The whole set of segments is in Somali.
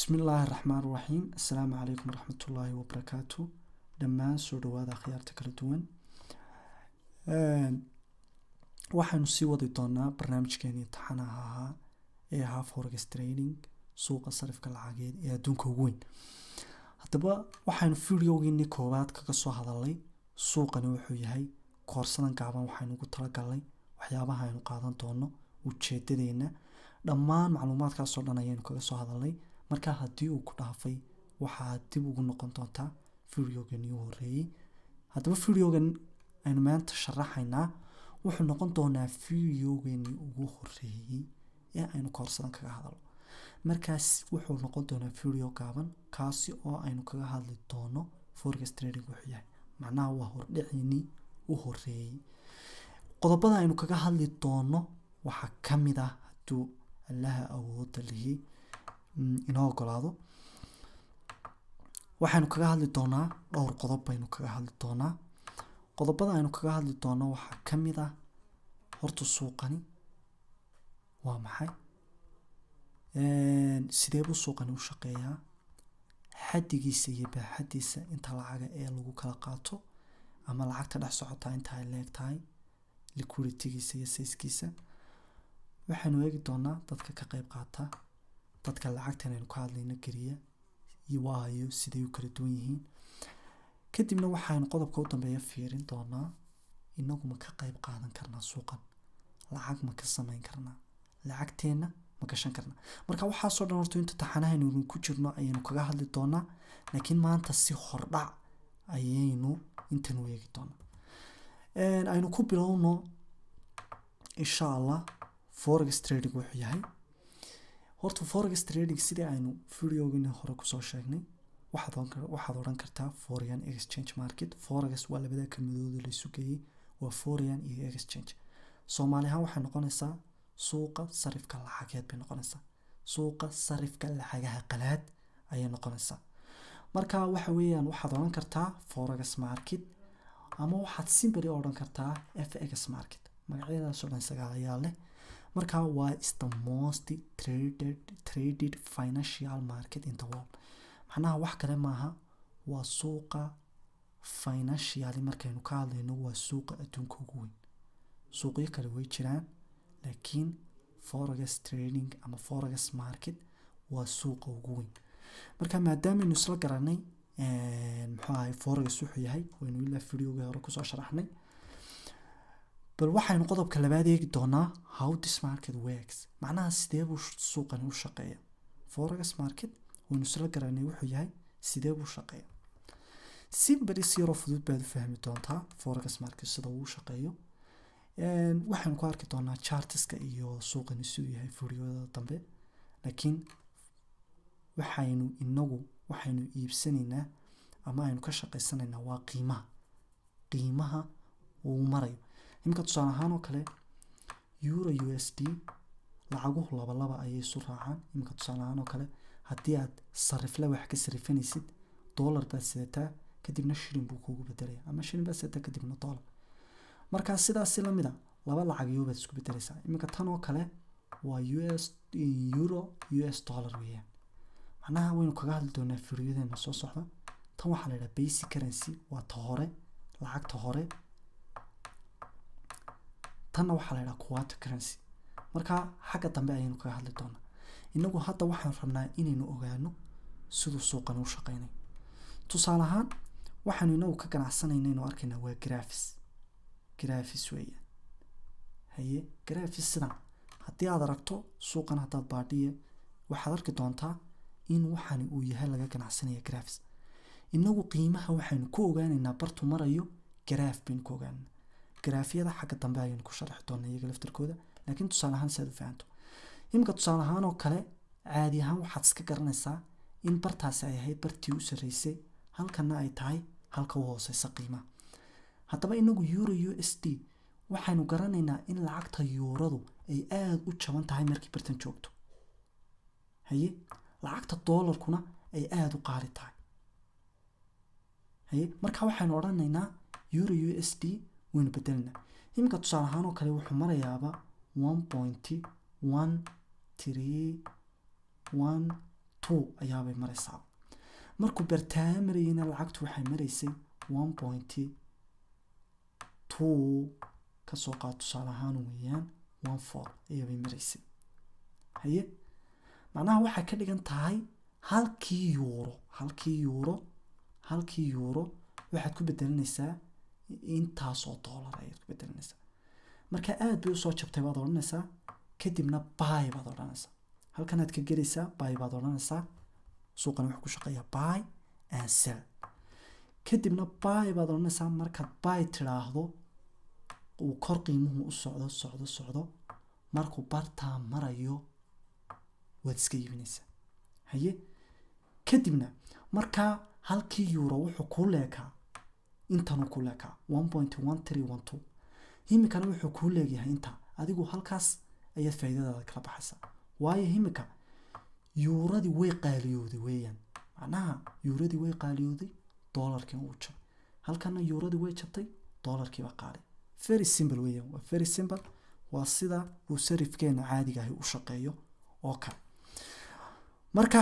بسم الله الرحمن الرحيم السلام عليكم ورحمة الله وبركاته دمان soo dhawaada akhyaarta kala duwan waxaanu sii wadi doonaa barnaamijkeeni taxanaha ahaa ee ahaa forex trading suuqa sarifka lacageed ee adduunka ugu weyn. Haddaba waxaanu videogeeni koowaad kaga soo hadalnay suuqani wuxuu yahay koorsadan gaaban. Waxaanu ugu talagalnay waxyaabaha aynu qaadan doono, ujeedadeena, dhammaan macluumaadkaas oo dhan ayaynu kaga soo hadalnay. marka haddii uu ku dhaafay waxaad dib ugu noqon doontaa videogeeni ugu horeeyay. haddaba videogan aynu maanta sharaxaynaa wuxuu noqon doonaa videogeeni ugu horeeyay ee aynu koorsadan kaga hadalno. markaas wuxuu noqon doonaa video gaaban kaasi oo aynu kaga hadli doono forex trading wuxuu yahay. macnaha waa hordhicini u horeeyay. qodobada aynu kaga hadli doono waxaa ka mid ah hadduu Allaha awoodda leh inoo ogolaado. waxaanu kaga hadli doonaa dhowr qodob baynu kaga hadli doonaa. qodobada aynu kaga hadli doono waxaa ka mid ah horta suuqani waa maxay, sidee buu suuqani u shaqeeyaa, xaddigiisa iyo baaxaddiisa inta lacaga ee lagu kala qaato ama lacagta dhex socota inta ay leeg tahay, liquidity-giisa iyo size-kiisa. waxaanu eegi doonaa dadka ka qayb qaata, dadka lacagtan aynu ka hadlayno geliya iyo waayo siday u kala duwan yihiin. kadibna waxaanu qodobka u dambeeya fiirin doonaa inagu ma ka qayb qaadan karnaa suuqan, lacag ma ka samayn karnaa, lacagteena ma gashan karnaa. marka waxaasoo dhan horta inta taxanahaynu ku jirno ayaynu kaga hadli doonaa, laakiin maanta si hordhac ayaynu intan u eegi doonaa. aynu ku bilowno insha Allah forex trading wuxuu yahay. horta forex trading sidii aynu videogeeni hore kusoo sheegnay waxaad odhan kartaa foreign exchange market. forex waa labada kelmadood la isu geeyay, waa foreign iyo exchange. Soomaali ahaan waxay noqonaysaa suuqa sarifka lacageed bay noqonaysaa. suuqa sarifka lacagaha qalaad ayay noqonaysaa. marka waxa weeyaan waxaad odhan kartaa forex market ama waxaad simply odhan kartaa FX market. magacyadaas oo dhan sagaal ayaa leh. marka waa is the most traded financial market in the world. macnaha wax kale maaha, waa suuqa financially markaynu ka hadlayno waa suuqa adduunka ugu weyn. suuqyo kale way jiraan laakiin forex trading ama forex market waa suuqa ugu weyn. marka maadaama aynu isla garanay muxuu ahay forex wuxuu yahay, waynu ilaa videoga hore kusoo sharaxnay, bal waxaynu qodobka labaad eegi doonaa how this market works. macnaha sidee buu suuqani u shaqeeyaa. forex market waynu isla garanay wuxuu yahay, sidee buu shaqeeyaa. simply si yaroo fudud baad u fahmi doontaa forex market sida uu shaqeeyo. waxaynu ku arki doonaa chartiska iyo suuqani siduu yahay videoda dambe, laakiin waxaynu iibsanaynaa ama aynu ka shaqaysanaynaa waa qiimaha uu marayo. imika tusaale ahaan oo kale euro USD lacaguhu laba ayay isu raacaan. imika tusaale ahaan oo kale haddii aad sarifle wax ka sarifanaysid, dollar baad sidataa kadibna shilin buu kuugu bedelaya, ama shilin baad sidataa kadibna dollar. markaa sidaasi lamid a laba lacagyo baad isku bedelaysaa. imika tan oo kale waa euro US dollar weeyaan. macnaha waynu kaga hadli doonaa fiiryadeena soo socda. tan waxaa la yidhaha basic currency, waa ta hore, lacagta hore. tanna waxaa la yidhaha quarter currency. markaa xagga dambe ayaynu kaga hadli doonaa. inagu hadda waxaan rabnaa inaynu ogaano siduu suuqani u shaqeynayo. tusaale ahaan waxaanu inagu ka ganacsanayna inuu arkaynaa waa graphs weeyaan. haye graphs sidan haddii aad aragto suuqan, haddaad baadhiye waxaad arki doontaa in waxani uu yahay laga ganacsanaya graphs. inagu qiimaha waxaynu ku ogaanaynaa bartu marayo graph baynu ku ogaanaa. graafyada xagga dambe ayaynu ku sharaxi doonaa iyaga laftirkooda, laakiin tusaale ahaan si aad u fahanto. imika tusaale ahaan oo kale caadi ahaan waxaad iska garanaysaa in bartaasi ay ahayd bartii u sarreysay, halkana ay tahay halka u hooseysa qiimaha. haddaba inagu euro USD waxaynu garanaynaa in lacagta yuuradu ay aad u jaban tahay markii bartan joogto. haye lacagta dollarkuna ay aad u qaali tahay. haye marka waxaynu odhanaynaa euro USD waynu bedelinaa. imika tusaale ahaan oo kale wuxuu marayaaba 1.13 2 ayaabay maraysaa. markuu bartaa marayna lacagtu waxay maraysay 1.2 kasoo qaad tusaale ahaan weeyaan 14 ayaabay maraysay. haye macnaha waxay ka dhigan tahay halkii euro waxaad ku bedelinaysaa intaasoo dollar ayaad ku bedelinaysaa. marka aad bay usoo jabtay baad odhanaysaa, kadibna buy baad odhanaysaa. halkanaad ka gelaysaa buy baad odhanaysaa. suuqan wuxuu ku shaqeeyaa buy and sell. kadibna buy baad odhanaysaa. markaad buy tiraahdo uu kor qiimuhu u socdo markuu bartaa marayo waad iska iibinaysaa. haye kadibna markaa halkii euro wuxuu ku leekaa intanuu ku leekaa 1.1312. imikana wuxuu ku leeyahay inta. adigu halkaas ayaad faa'iidadaada kala baxaysaa. waayo imika yuuradii way qaaliyooday weeyaan. macnaha yuuradii way qaaliyooday, doolarkiina uu jabay. halkana yuuradii way jabtay, doolarkiiba qaali. very simple weeyaan. waa very simple. waa sida uu sarifkeena caadiga ahi u shaqeeyo oo kale. marka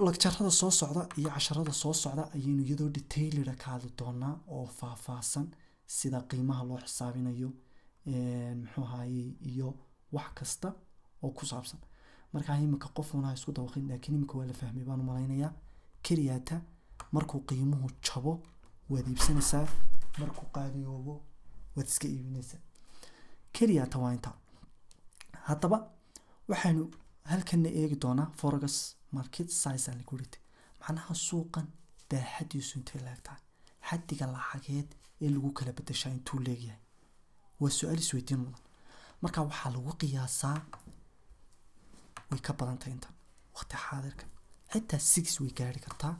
lagjarada soo socda iyo casharada soo socda ayaynu iyadoo detailed ka hadli doonaa oo faahfaahsan sida qiimaha loo xisaabinayo muxuu ahaayey iyo wax kasta oo ku saabsan. marka imika qofuna isku dawaqin, laakiin imika waa la fahmay baan u malaynayaa. keliyaata markuu qiimuhu jabo waad iibsanaysaa, markuu qaaliyoobo waad iska iibinaysaa. keliyaata waa intaa. haddaba waxaanu halkana eegi doonaa forex market size and liquidity. macnaha suuqan baaxadiisu intay leegtahay, xaddiga lacageed ee lagu kala bedeshaa intuu leegyahay. waa su-aal isweydiin mudan. marka waxaa lagu qiyaasaa way ka badan tahay intan waqti xaadirka. xitaa 6 way gaari kartaa,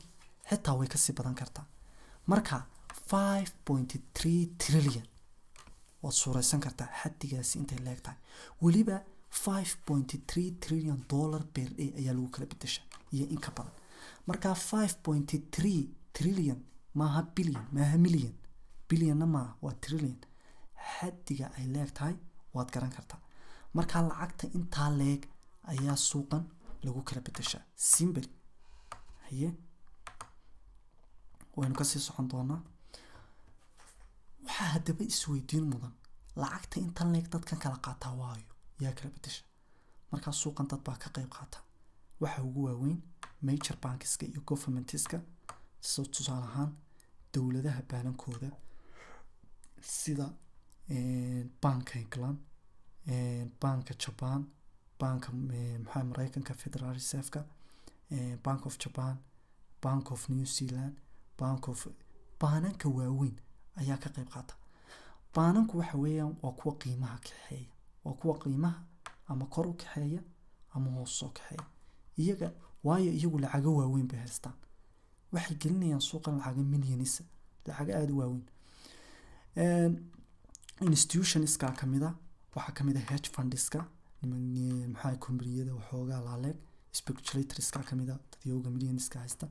xitaa way kasii badan kartaa. marka 5.3 trillion waad suuraysan kartaa xaddigaasi intay leegtahay. weliba 5.3 trillion dollar per day ayaa lagu kala bedeshaa iyo in ka badan. marka 5.3 trillion maaha billion, maaha million. billionna maaha, waa trillion. xaddiga ay leegtahay waad garan kartaa. marka lacagta intaa leeg ayaa suuqan lagu kala bedeshaa simple. haye waynu kasii socon doonaa. waxaa haddaba isweydiin mudan, lacagta intan leeg dadkan kala qaataa waayo yaa kala bedesha. markaa suuqan dad baa ka qayb qaata. waxa ugu waaweyn major bankska iyo governmentska. tusaale ahaan dowladaha baanankooda sida banka England, banka Japan, banka maxaa Mareykanka Federal Reserve-ka, Bank of Japan, Bank of New Zealand, baananka waaweyn ayaa ka qayb qaata. baananku waxa weeyaan waa kuwa qiimaha kaxeeya, waa kuwa qiimaha ama kor u kaxeeya ama hoos soo kaxeeya. waayo iyagu lacago waaweyn bay haystaan. waxay gelinayaan suuqan lacago millions, lacago aada u waaweyn. institutionska kamida waxaa kamida hedge fundska, maxaa kombaniyada waxoogaa laaleeg, speculatorska kamida dadyooga millionska haysta.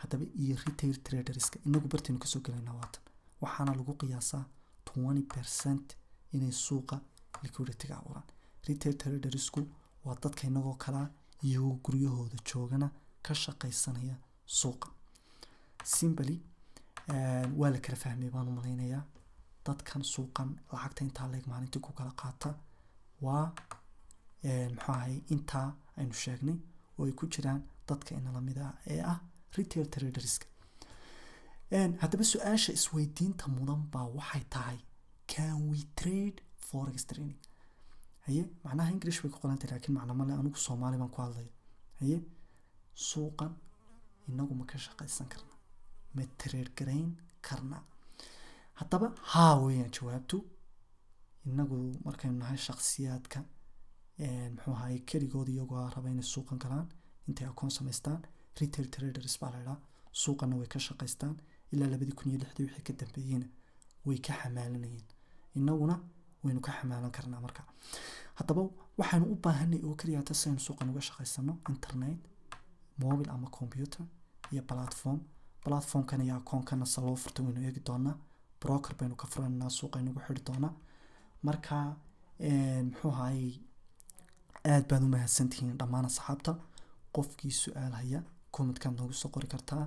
haddaba iyo retail traderska inagu bartaynu kasoo gelaynaa waatan. waxaana lagu qiyaasaa 20% inay suuqa liquidity-ga abuuraan. retail tradersku waa dadka inagoo kalaa iyagoo guryahooda joogana ka shaqaysanaya suuqa. simply waa la kala fahmay baan u malaynayaa. dadkan suuqan lacagta intaa leeg maalintii ku kala qaata waa muxuu ahay intaa aynu sheegnay oo ay ku jiraan dadka inala mid ah ee ah retail traderska. haddaba su-aasha isweydiinta mudan baa waxay tahay, can we trade forex trading? haye macnaha English way ku qorantay laakiin macna male, anigu Soomaali baan ku hadlaya. haye suuqan inagu ma ka shaqaysan karnaa, ma trade garayn karnaa? haddaba haa weeyaan jawaabtu. inagu markaynu nahay shakhsiyaadka muxuu ahaay keligood iyagoo raba inay suuqan galaan, intay akoon samaystaan, retail traders baa la yidhaha. suuqana way ka shaqaystaan ilaa 2006 wixii ka dambeeyeyna way ka xamaalanayeen. inaguna waynu ka xamaalan karnaa. marka haddaba waxaanu u baahanay oo keliya saynu suuqan uga shaqaysano internet, mobile ama computer iyo platformkan iyo akoonkana saloo furta waynu eegi doonaa. broker baynu ka furaynaa, suuqa inagu xidhi doonaa. marka muxuu ahaayey aad baad u mahadsantihiin dhammaan asxaabta. qofkii su-aal haya commentkaad noogu soo qori kartaa.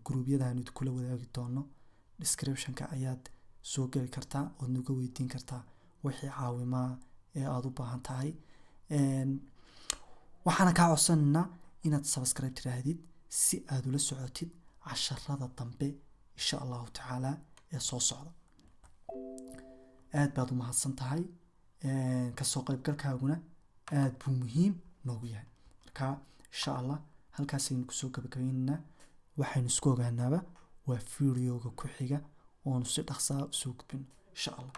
gruubyadaanu kula wadaagi doono descriptionka ayaad soo geli kartaa ood naga weydiin kartaa wixii caawimaa ee aada u baahan tahay. waxaana kaa codsanaynaa inaad subscribe tiraahdid si aad ula socotid casharada dambe insha allahu tacaala ee soo socda. aad baad u mahadsan tahay. kasoo qaybgalkaaguna aad buu muhiim noogu yahay. marka insha allah halkaasaynu kusoo gabagabaynaynaa. waxaynu isku ogaanaaba waa videoga ku xiga oonu si dhaqsaa usoo gudbino insha allah.